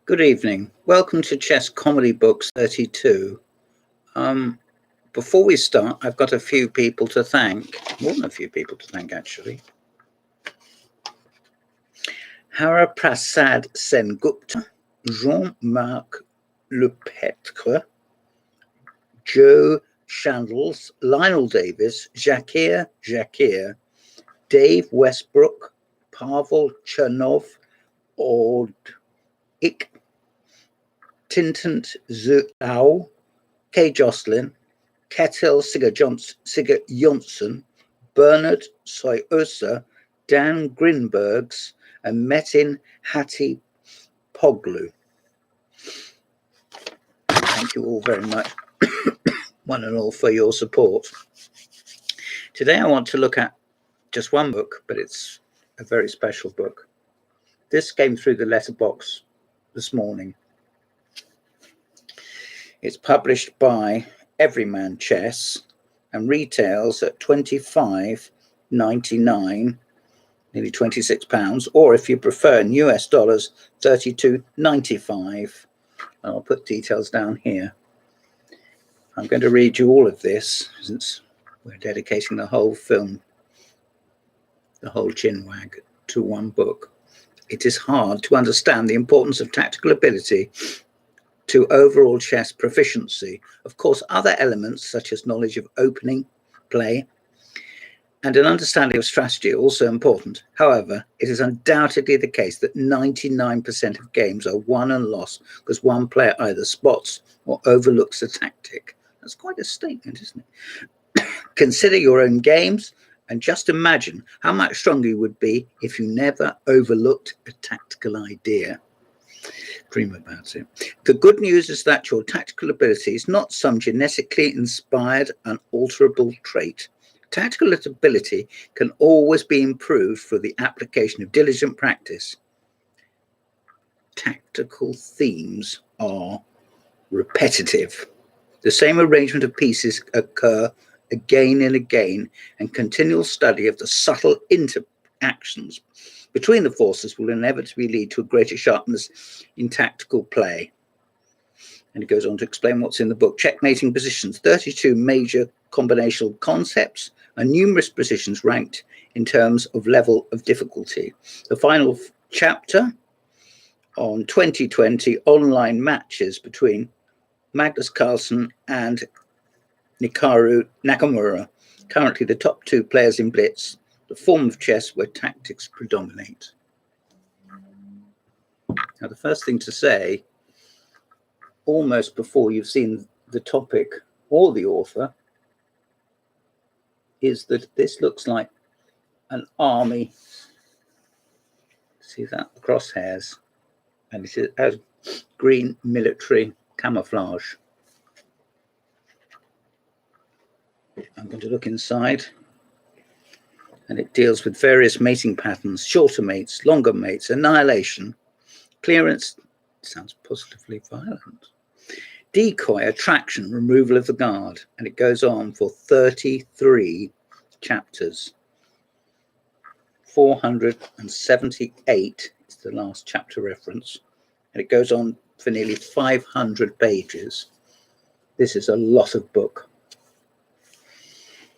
Good evening. Welcome to Chess Comedy Books 32. Before we start, I've got a few people to thank, more than a few people to thank actually. Hara Prasad Sengupta, Jean-Marc Lepetre, Joe Chandles, Lionel Davis, Jakir, Dave Westbrook, Pavel Chernov, Ik, Tintant Zuau, Kay Jocelyn, Ketil Sigurd Jonsson, Bernard Soyosa, Dan Grinbergs, and Metin Hati Poglu. Thank you all very much, one and all, for your support. Today I want to look at just one book, but it's a very special book. This came through the letterbox this morning. It's published by Everyman Chess and retails at $25.99, nearly £26, or if you prefer in US dollars, $32.95. I'll put details down here. I'm going to read you all of this since we're dedicating the whole film, the whole chinwag, to one book. It is hard to understand the importance of tactical ability to overall chess proficiency. Of course, other elements such as knowledge of opening, play, and an understanding of strategy are also important. However, it is undoubtedly the case that 99% of games are won and lost because one player either spots or overlooks a tactic. That's quite a statement, isn't it? Consider your own games and just imagine how much stronger you would be if you never overlooked a tactical idea. Dream about it. The good news is that your tactical ability is not some genetically inspired, unalterable trait. Tactical ability can always be improved through the application of diligent practice. Tactical themes are repetitive. The same arrangement of pieces occur again and again, and continual study of the subtle interactions between the forces will inevitably lead to a greater sharpness in tactical play. And it goes on to explain what's in the book. Checkmating positions, 32 major combinational concepts, and numerous positions ranked in terms of level of difficulty. The final chapter on 2020 online matches between Magnus Carlsen and Hikaru Nakamura, currently the top two players in Blitz, the form of chess where tactics predominate. Now, the first thing to say, almost before you've seen the topic or the author, is that this looks like an army. See that? The crosshairs. And it has green military camouflage. I'm going to look inside. And it deals with various mating patterns, shorter mates, longer mates, annihilation, clearance, sounds positively violent, decoy, attraction, removal of the guard, and it goes on for 33 chapters. 478 is the last chapter reference, and it goes on for nearly 500 pages. This is a lot of book.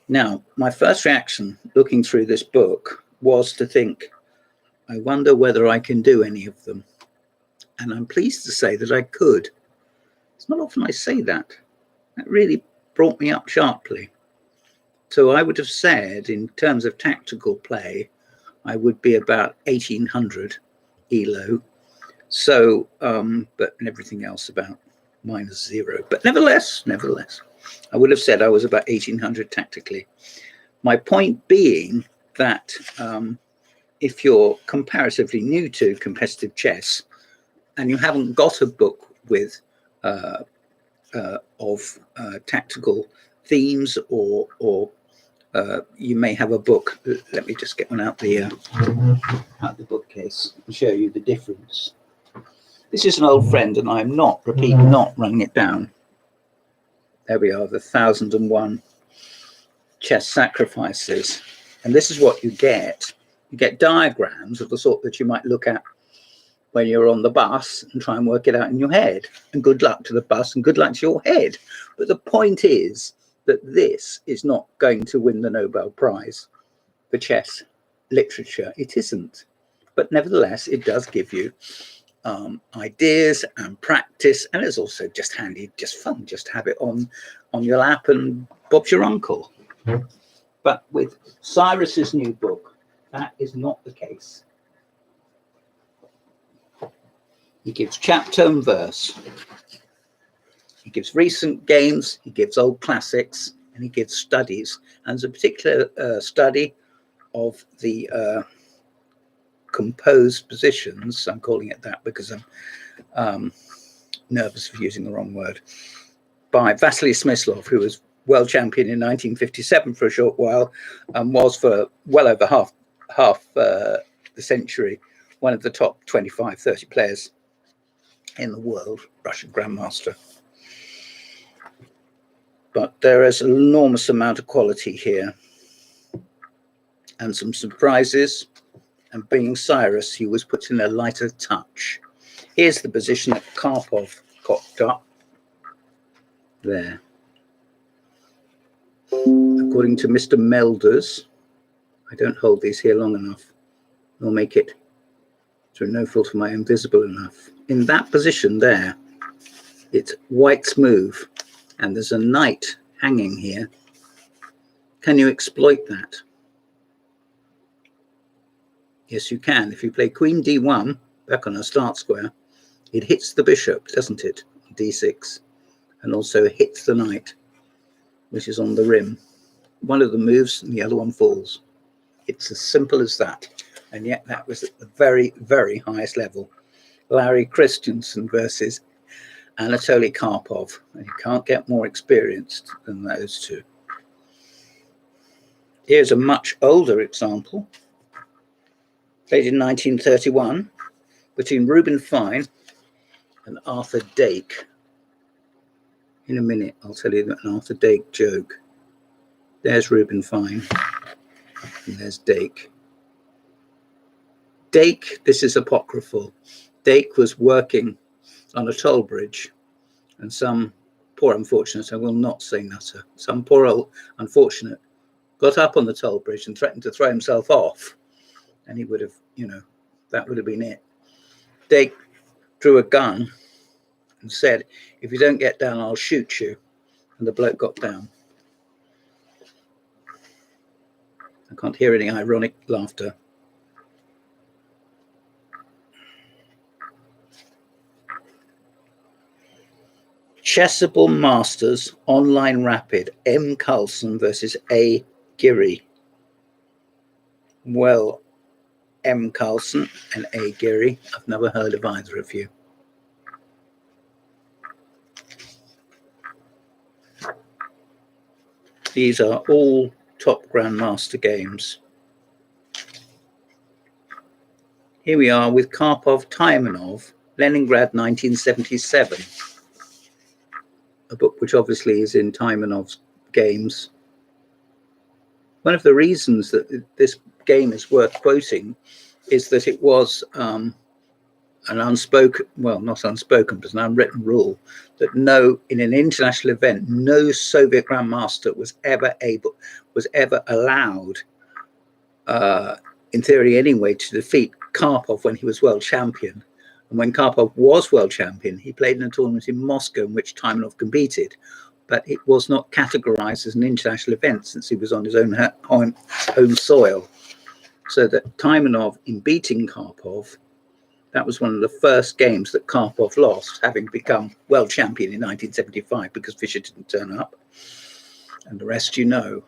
Now, my first reaction looking through this book was to think, I wonder whether I can do any of them. And I'm pleased to say that I could. It's not often I say that. That really brought me up sharply. So I would have said, in terms of tactical play, I would be about 1800 ELO. So, but everything else about -0. But nevertheless, I would have said I was about 1800 tactically. My point being that if you're comparatively new to competitive chess and you haven't got a book with tactical themes, or you may have a book. Let me just get one out the bookcase and show you the difference. This is an old friend, and I'm not running it down. There we are, the 1001 chess sacrifices. And this is what you get. You get diagrams of the sort that you might look at when you're on the bus and try and work it out in your head. And good luck to the bus and good luck to your head. But the point is that this is not going to win the Nobel Prize for chess literature. It isn't. But nevertheless, it does give you ideas and practice, and it's also just handy, just fun, just to have it on your lap and Bob's your uncle. But with Cyrus's new book, that is not the case. He gives chapter and verse. He gives recent games, he gives old classics, and he gives studies. And there's a particular study of the composed positions. I'm calling it that because I'm nervous of using the wrong word. By Vasily Smyslov, who was world champion in 1957 for a short while, and was for well over half the century one of the top 25, 30 players in the world, Russian grandmaster. But there is an enormous amount of quality here and some surprises. And being Cyrus, he was put in a lighter touch. Here's the position that Karpov cocked up there. According to Mr. Melders, I don't hold these here long enough, nor make it through no fault of my own visible enough. In that position there, it's white's move, and there's a knight hanging here. Can you exploit that? Yes, you can. If you play Queen D1 back on a start square, it hits the bishop, doesn't it? D6, and also hits the knight, which is on the rim. One of them moves and the other one falls. It's as simple as that. And yet that was at the very, very highest level. Larry Christensen versus Anatoly Karpov. And you can't get more experienced than those two. Here's a much older example, played in 1931, between Reuben Fine and Arthur Dake. In a minute, I'll tell you an Arthur Dake joke. There's Reuben Fine, and there's Dake. Dake, this is apocryphal. Dake was working on a toll bridge, and some poor unfortunate, I will not say nutter, some poor old unfortunate got up on the toll bridge and threatened to throw himself off, and he would have, that would have been it. Dake drew a gun and said, "If you don't get down, I'll shoot you." And the bloke got down. I can't hear any ironic laughter. Chessable Masters Online Rapid, M. Carlson versus A. Giri. Well, M. Carlson and A. Giri, I've never heard of either of you. These are all top grandmaster games. Here we are with Karpov Taimanov, Leningrad 1977. A book which obviously is in Taimanov's games. One of the reasons that this game is worth quoting is that it was an unspoken, well, not unspoken, but an unwritten rule that in an international event, no Soviet grandmaster was ever allowed, in theory anyway, to defeat Karpov when he was world champion. And when Karpov was world champion, he played in a tournament in Moscow in which Taimanov competed, but it was not categorized as an international event since he was on his own home soil. So that Taimanov, in beating Karpov, that was one of the first games that Karpov lost, having become world champion in 1975 because Fischer didn't turn up. And the rest you know.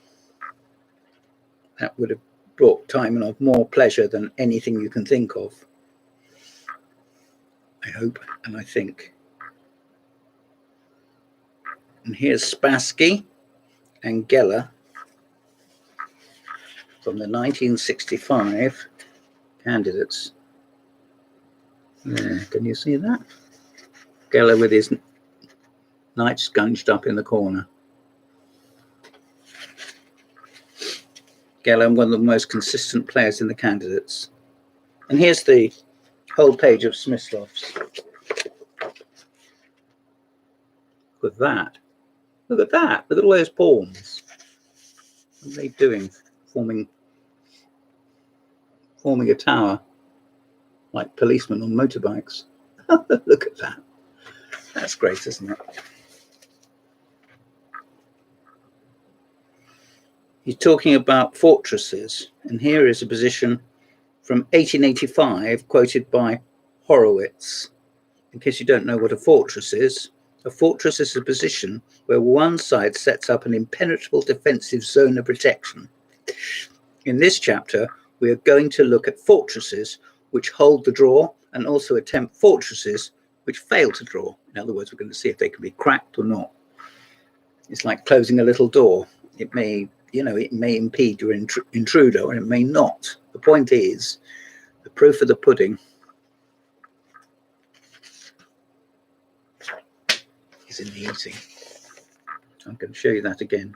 That would have brought Taimanov more pleasure than anything you can think of. I hope and I think. And here's Spassky and Geller from the 1965 candidates. There, can you see that? Geller with his knight scunged up in the corner. Geller, one of the most consistent players in the candidates. And here's the whole page of Smyslov's. Look at that. Look at that. Look at all those pawns. What are they doing? Forming a tower like policemen on motorbikes. Look at that. That's great, isn't it? He's talking about fortresses, and here is a position from 1885 quoted by Horowitz. In case you don't know what a fortress is a position where one side sets up an impenetrable defensive zone of protection. In this chapter, we are going to look at fortresses which hold the draw and also attempt fortresses which fail to draw. In other words, we're going to see if they can be cracked or not. It's like closing a little door. It may impede your intruder, or it may not. The point is, the proof of the pudding is in the eating. I'm going to show you that again.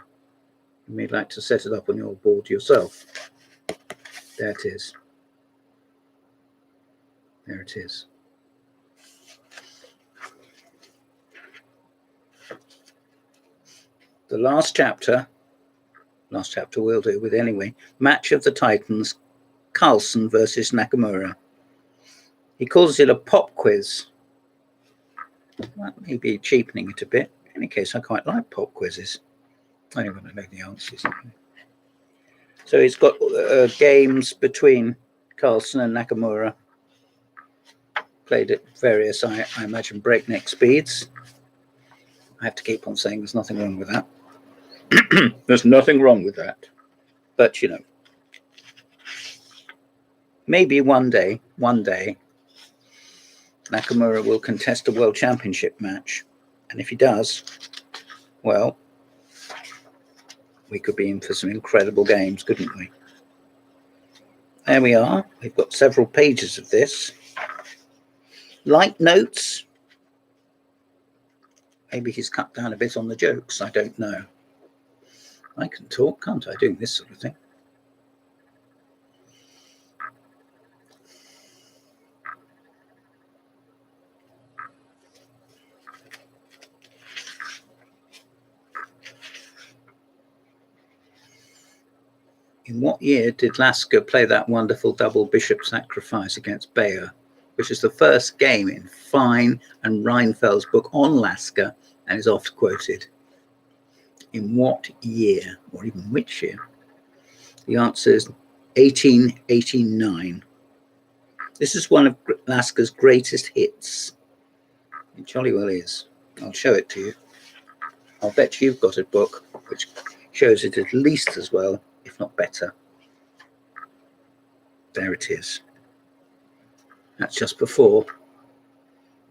You may like to set it up on your board yourself. There it is. There it is. The last chapter we'll do with anyway. Match of the Titans, Carlsen versus Nakamura. He calls it a pop quiz. That may be cheapening it a bit. In any case, I quite like pop quizzes. I don't want to know the answers. So it's got games between Carlsen and Nakamura. Played at various, I imagine, breakneck speeds. I have to keep on saying there's nothing wrong with that. There's nothing wrong with that. But, maybe one day, Nakamura will contest a world championship match. And if he does, well, we could be in for some incredible games, couldn't we? There we are. We've got several pages of this. Light notes. Maybe he's cut down a bit on the jokes. I don't know. I can talk, can't I, doing this sort of thing? In what year did Lasker play that wonderful double bishop sacrifice against Bayer, which is the first game in Fine and Reinfeld's book on Lasker and is oft quoted? In what year, or even which year? The answer is 1889. This is one of Lasker's greatest hits. It jolly well is. I'll show it to you. I'll bet you've got a book which shows it at least as well, if not better. There it is. That's just before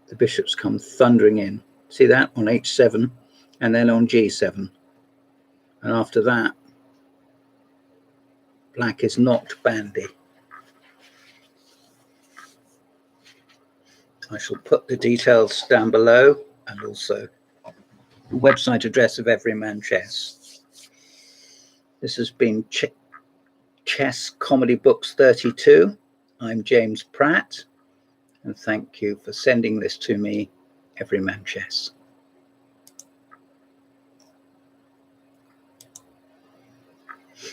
the bishops come thundering in. See that on h7 and then on g7. And after that, black is knocked bandy. I shall put the details down below and also the website address of Everyman Chess. This has been Chess Comedy Books 32. I'm James Pratt, and thank you for sending this to me, Everyman Chess.